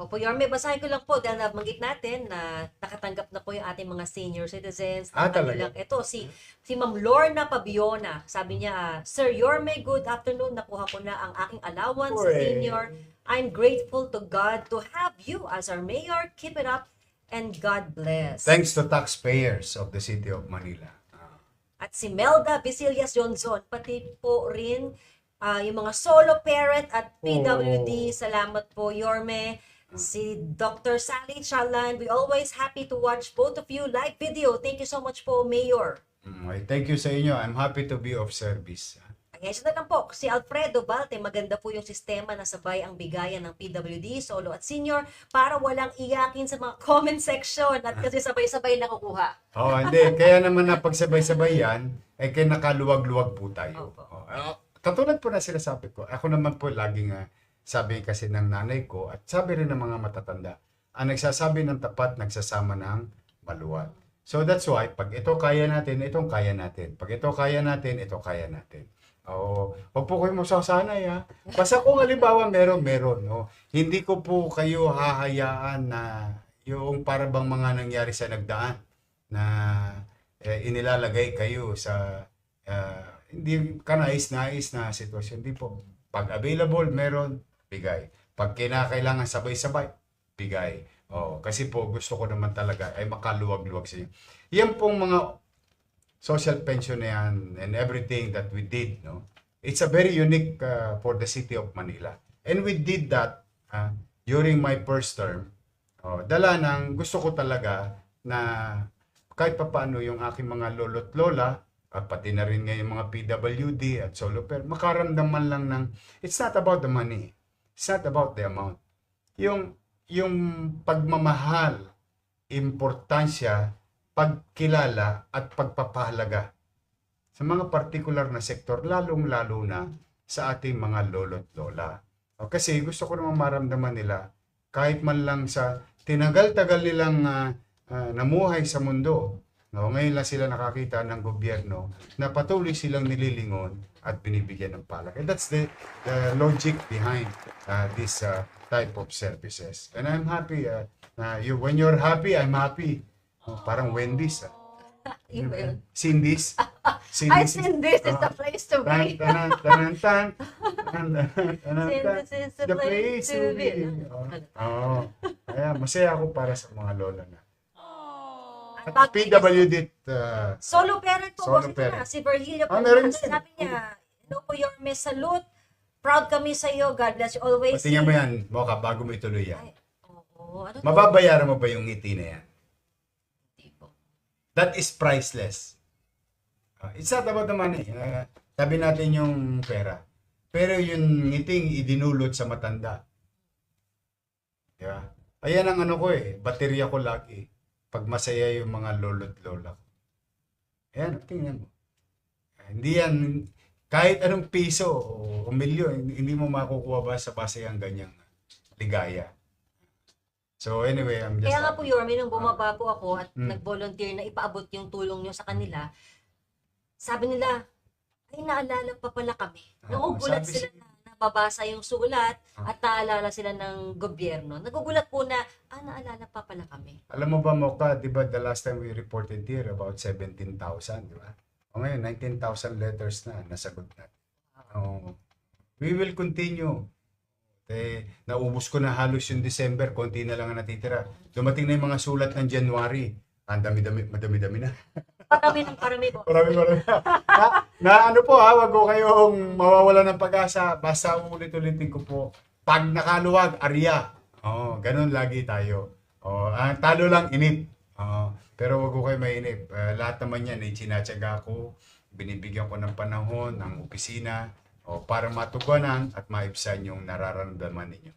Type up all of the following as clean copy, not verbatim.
Opo, Yorme, basahin ko lang po dahil nabanggit natin na nakatanggap na po yung ating mga senior citizens ng Talaga? kanilang, ito, si Ma'am Lorna Pabiona. Sabi niya, Sir Yorme, good afternoon. Nakuha ko na ang aking allowance sa senior. I'm grateful to God to have you as our mayor. Keep it up and God bless. Thanks to taxpayers of the City of Manila. At si Melda Visillas Johnson, pati po rin yung mga solo parent at PWD. Salamat po, Yorme. Si Dr. Sally Chalan, we always happy to watch both of you live video. Thank you so much po, Mayor. Thank you sa inyo. I'm happy to be of service. Ayan, na lang po, si Alfredo Balte, maganda po yung sistema na sabay ang bigayan ng PWD, solo at senior, para walang iyakin sa mga comment section at kasi sabay-sabay nakukuha. Hindi. Kaya naman na pagsabay-sabay yan, kaya nakaluwag-luwag po tayo. Opo. Katulad po na sinasabi ko, ako naman po laging sabi kasi ng nanay ko at sabi rin ng mga matatanda, ang nagsasabi ng tapat, nagsasama ng maluwag. So that's why, pag ito kaya natin, itong kaya natin. Pag ito kaya natin, ito kaya natin. Huwag po kayo masasanay ha. Basta kung halimbawa meron. No? Hindi ko po kayo hahayaan na yung para bang mga nangyari sa nagdaan na inilalagay kayo sa hindi kanais-nais na sitwasyon. Hindi po. Pag available, meron, bigay. Pag kinakailangan sabay-sabay, bigay. Kasi po gusto ko naman talaga ay makaluwag-luwag sa inyo. Yan pong mga social pension na yan and everything that we did, no? It's a very unique for the City of Manila. And we did that during my first term. Dala ng gusto ko talaga na kahit papaano yung aking mga lolo't lola, at pati na rin ngayon mga PWD at solo pair, makaramdaman lang ng, it's not about the money. It's not about the amount. Yung pagmamahal, importansya, pagkilala at pagpapahalaga sa mga partikular na sektor, lalong-lalo na sa ating mga lolo't lola. Kasi gusto ko naman maramdaman nila, kahit man lang sa tinagal-tagal nilang namuhay sa mundo, ngayon lang sila nakakita ng gobyerno na patuloy silang nililingon at binibigyan ng palak. And that's the logic behind this type of services. And I'm happy. When you're happy, I'm happy. Parang Wendy's. Yun ba yun? Cindy's. Cindy's is the place to be. Cindy's is the place to be. Kaya masaya ako para sa mga lola na. At PWD. solo parent po, Solo kasi parent. si Virgilio po, meron din. sabi niya, hello po, Yorme, salute. Proud kami sa iyo. God bless you always. Patingnan mo yan, Mocha, bago mo ituloy yan. Oo, ano to? Mababayaran mo ba yung ngiti na yan? Hindi po. That is priceless. It's not about the money. Sabi natin yung pera. Pero yung ngiting idinulot sa matanda. Diba? Ayan ang ano ko baterya ko lagi. Pag masaya yung mga lolo't lola ko. Ayan, tingnan mo. Hindi yan, kahit anong piso o milyon, hindi mo makukuha ba sa base ang ganyang ligaya. So anyway, I'm just... Kaya nga po, Yorme, nung bumaba po ako at nag-volunteer na ipaabot yung tulong nyo sa kanila, sabi nila, ay naalala pa pala kami. Nagugulat sabi sila na nababasa yung sulat at naalala sila ng gobyerno. Nagugulat po na, naalala pa pala kami. Alam mo ba, Mocha, di ba the last time we reported here about 17,000, di ba? Ngayon, 19,000 letters na nasagot natin. We will continue. Naubos ko na halos yung December, konti na lang ang natitira. Dumating na yung mga sulat ng January. Ang madami-dami na. Parami po. Marami. na ano po wag ko kayong mawawala ng pag-asa. Basta ulit-ulitin ko po. Pag nakaluwag, arya. Ganun lagi tayo. Ang talo lang, inip. Pero wag ko kayo mainip. Lahat naman yan, sinatsaga ko. Binibigyan ko ng panahon, ng opisina, para matugunan at maibsan yung nararamdaman ninyo.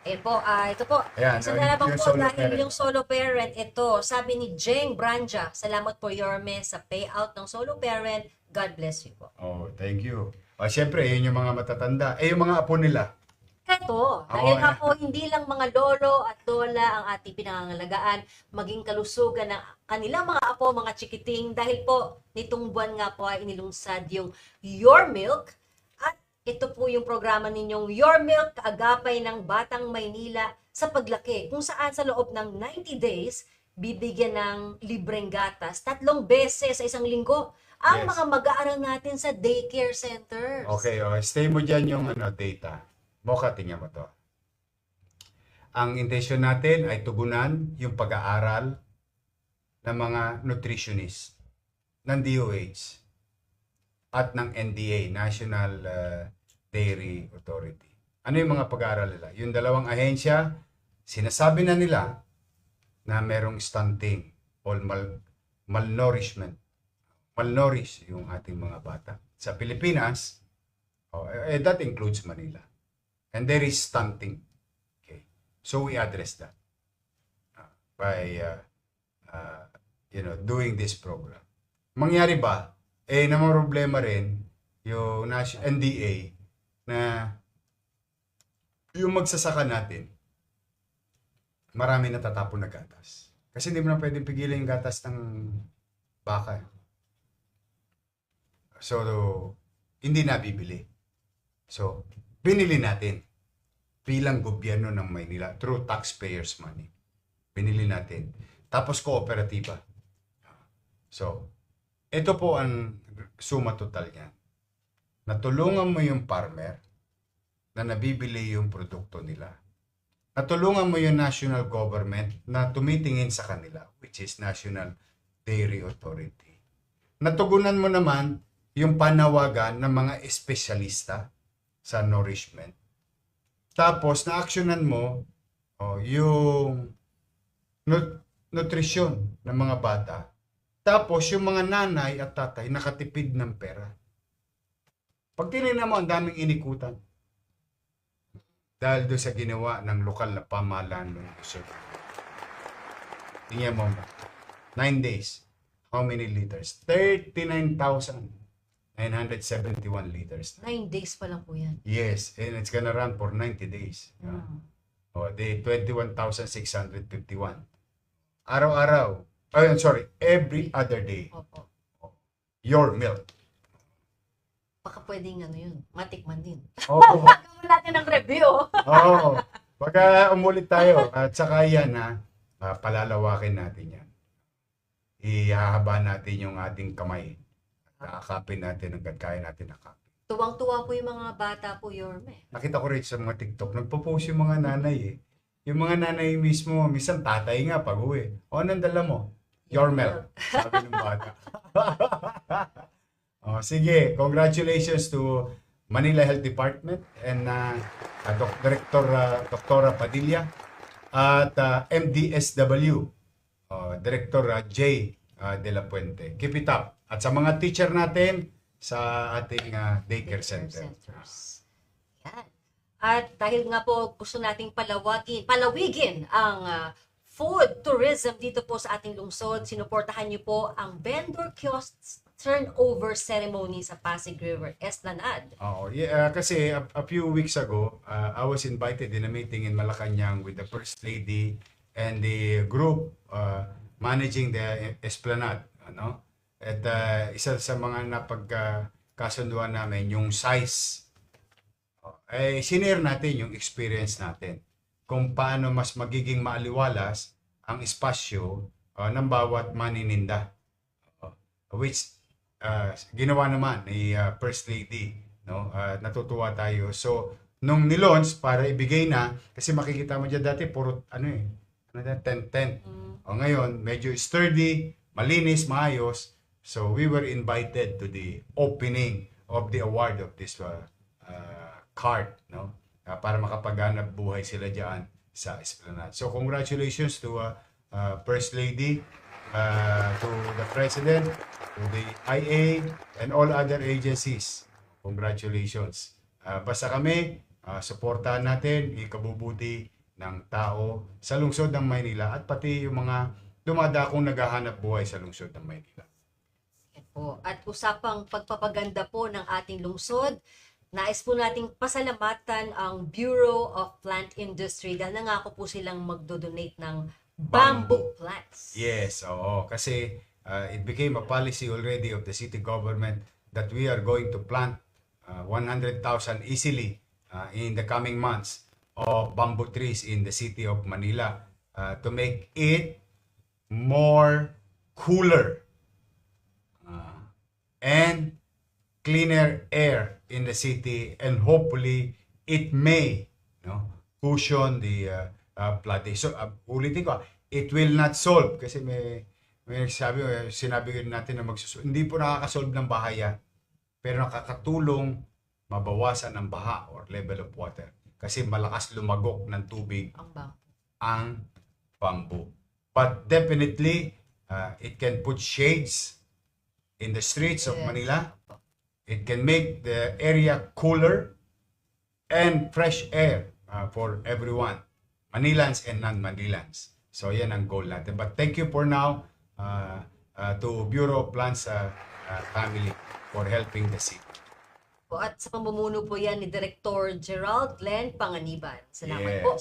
Ito po. Ayan, Isa na lang yung po solo dahil parent. yung solo parent, ito, sabi ni Jeng Branja, salamat po Yorme sa payout ng solo parent. God bless you po. Thank you. Siyempre, yun yung mga matatanda. Yung mga apo nila. Ito, dahil nga po hindi lang mga lolo at lola ang ating pinangangalagaan, maging kalusugan ng kanilang mga apo, mga chikiting, dahil po nitong buwan nga po ay inilungsad yung Your Milk. At ito po yung programa ninyong Your Milk, kaagapay ng Batang Maynila sa paglaki, kung saan sa loob ng 90 days, bibigyan ng libreng gatas 3 beses sa isang linggo ang Yes. mga mag-aaral natin sa daycare centers. Okay, stay mo dyan yung data. Mocha, tingnan mo to. Ang intensyon natin ay tugunan yung pag-aaral ng mga nutritionist ng DOH at ng NDA, National Dairy Authority. Ano yung mga pag-aaral nila? Yung dalawang ahensya, sinasabi na nila na merong stunting or malnourishment. Malnourished yung ating mga bata. Sa Pilipinas, that includes Manila. And there is stunting. Okay. So we address that by doing this program. Mangyari ba? Namang problema rin yung NDA na yung magsasaka natin, marami natatapon na gatas. Kasi hindi mo na pwedeng pigilan yung gatas ng baka. So, hindi nabibili. So, binili natin bilang gobyerno ng Maynila through taxpayers' money. Binili natin. Tapos kooperatiba. So, ito po ang suma total niyan. Natulungan mo yung farmer na nabibili yung produkto nila. Natulungan mo yung national government na tumitingin sa kanila, which is National Dairy Authority. Natugunan mo naman yung panawagan ng mga espesyalista sa nourishment. Tapos, na-actionan mo yung nutrisyon ng mga bata. Tapos, yung mga nanay at tatay nakatipid ng pera. Pag tinignan mo, ang daming inikutan. Dahil doon sa ginawa ng lokal na pamahalaan ng Luzon. Tingnan mo, 9 days. How many liters? 39,971 liters. 9 days pa lang po yan. Yes, and it's gonna run for 90 days. The 21,651. Araw-araw. Every other day. Opo. Your milk. Baka pwedeng yun, matikman din. Oo. Gawin natin ng review. Oo. Pagka umulit tayo, at saka yan palalawakin natin yan. Ihahaba natin yung ating kamay. Nakakapin natin hanggang kaya natin nakapin. Tuwang-tuwa po yung mga bata po, Yorme. Nakita ko rin sa mga TikTok, nagpo-post yung mga nanay Yung mga nanay mismo, minsan tatay nga pag uwi. Anong dala mo? Your milk. Sabi ng bata. Sige, congratulations to Manila Health Department and Dr. Padilla at MDSW, Director J. De La Puente. Keep it up. At sa mga teacher natin sa ating daycare center. Centers. Yan. At dahil nga po gusto nating palawigin ang food tourism dito po sa ating lungsod, sinuportahan niyo po ang vendor kiosks turnover ceremony sa Pasig River Esplanade. Kasi a few weeks ago, I was invited in a meeting in Malacanang with the First Lady and the group managing the Esplanade. At isa sa mga napagkasunduan namin, yung size. Sinare natin yung experience natin kung paano mas magiging maaliwalas ang espasyo ng bawat manininda. Which ginawa naman ni First Lady, natutuwa tayo. So nung nilaunch para ibigay na, kasi makikita mo diyan dati puro 10-10. Ngayon medyo sturdy, malinis, maayos. So we were invited to the opening of the award of this card, para makapaghanap buhay sila diyan sa Esplanade. So congratulations to First Lady, to the President, to the IA, and all other agencies. Congratulations. Basta kami, suportahan natin ikabubuti ng tao sa lungsod ng Maynila at pati yung mga dumadakong naghahanap buhay sa lungsod ng Maynila. Yan po. At usapang pagpapaganda po ng ating lungsod, nais po nating pasalamatan ang Bureau of Plant Industry dahil nangako po silang magdodonate ng bamboo plants. Yes, kasi it became a policy already of the city government that we are going to plant 100,000 easily in the coming months of bamboo trees in the city of Manila to make it more cooler and cleaner air in the city, and hopefully it may cushion the flooding. So ulitin ko, it will not solve kasi may sinabi natin na hindi po nakakasolve ng baha yan, pero nakakatulong mabawasan ang baha or level of water kasi malakas lumagok ng tubig ang bamboo. But definitely it can put shades in the streets of Manila. It can make the area cooler and fresh air for everyone, Manilans and non-Manilans. So yan ang goal natin. But thank you for now to Bureau of Plans family for helping the city. At sa pamumuno po yan ni Director Gerald Glenn Panganiban. Salamat po.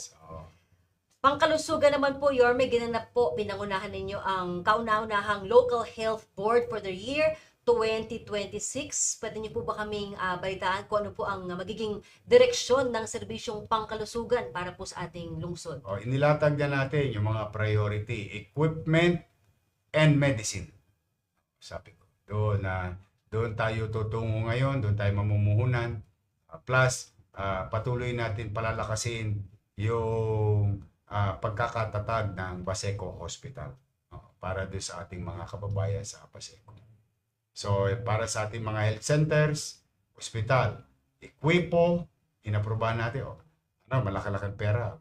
Pangkalusugan naman po, Yorme, ginanap po, pinangunahan ninyo ang kauna-unahang Local Health Board for the year 2026. Pwede niyo po ba kaming balitaan kung ano po ang magiging direksyon ng serbisyong pangkalusugan para po sa ating lungsod? Inilatag na natin yung mga priority, equipment and medicine. Sabi ko, doon tayo tutungo ngayon, doon tayo mamumuhunan. Plus, patuloy natin palalakasin yung pagkakatatag ng Baseco Hospital para doon sa ating mga kababayan sa Baseco. So, para sa ating mga health centers, hospital, Equipo, inaprobahan natin, malaki-laking pera,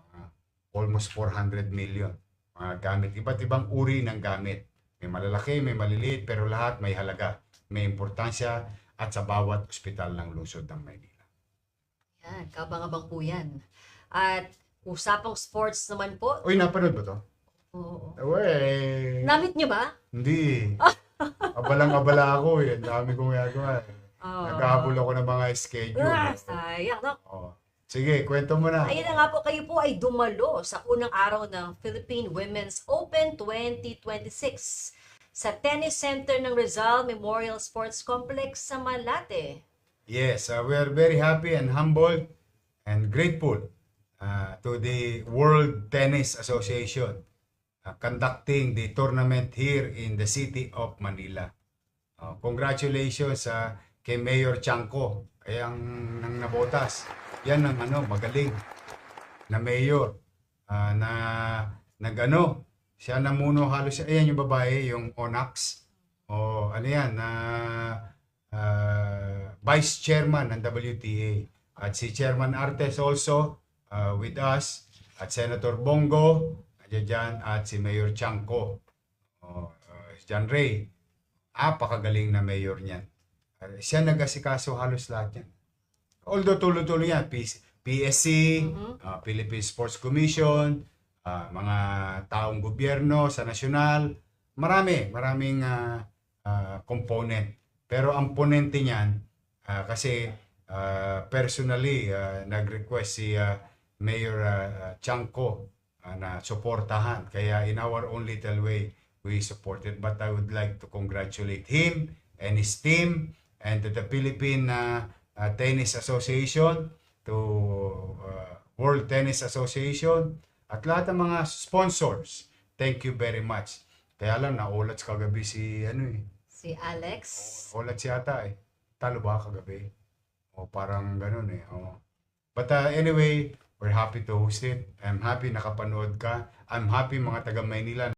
almost 400 million. Mga gamit, iba't ibang uri ng gamit. May malalaki, may maliliit, pero lahat may halaga, may importansya at sa bawat ospital ng lungsod ng Maynila. Yan, kabang-abang po yan. At usapang sports naman po. Uy, napanood ba to? Oo. Uy! Namit nyo ba? Hindi. Abalang-abala ako eh. Ang dami kong gagawa eh. Naghahabol ako ng mga schedule. Sayang, no? Sige, kwento mo na. Ayun na nga po, kayo po ay dumalo sa unang araw ng Philippine Women's Open 2026 sa Tennis Center ng Rizal Memorial Sports Complex sa Malate. Yes, we are very happy and humbled and grateful to the World Tennis Association conducting the tournament here in the city of Manila. Congratulations kay Mayor Chanco, ang nang nabotas. Yan ang magaling na mayor na siya namuno halos, ayan yung babae, yung Onax. Ano yan, Vice Chairman ng WTA. At si Chairman Artes also with us. At Senator Bongo, dyan, at si Mayor Chanco. John Ray, apakagaling na mayor niyan. Siya nag-asikaso halos lahat yan. Although tuloy-tuloy yan, PSC, Philippine Sports Commission, mga taong gobyerno sa nasyonal, maraming component. Pero ang ponente niyan, kasi personally, nag-request si Mayor Chanco na suportahan. Kaya in our own little way, we supported. But I would like to congratulate him and his team and to the Philippine Tennis Association, to World Tennis Association, at lahat ng mga sponsors. Thank you very much. Kaya lang, naulat kagabi si Si Alex. Ulat siya ata eh. Talo ba kagabi? Parang ganun eh. But anyway, we're happy to host it. I'm happy nakapanood ka. I'm happy mga taga Maynila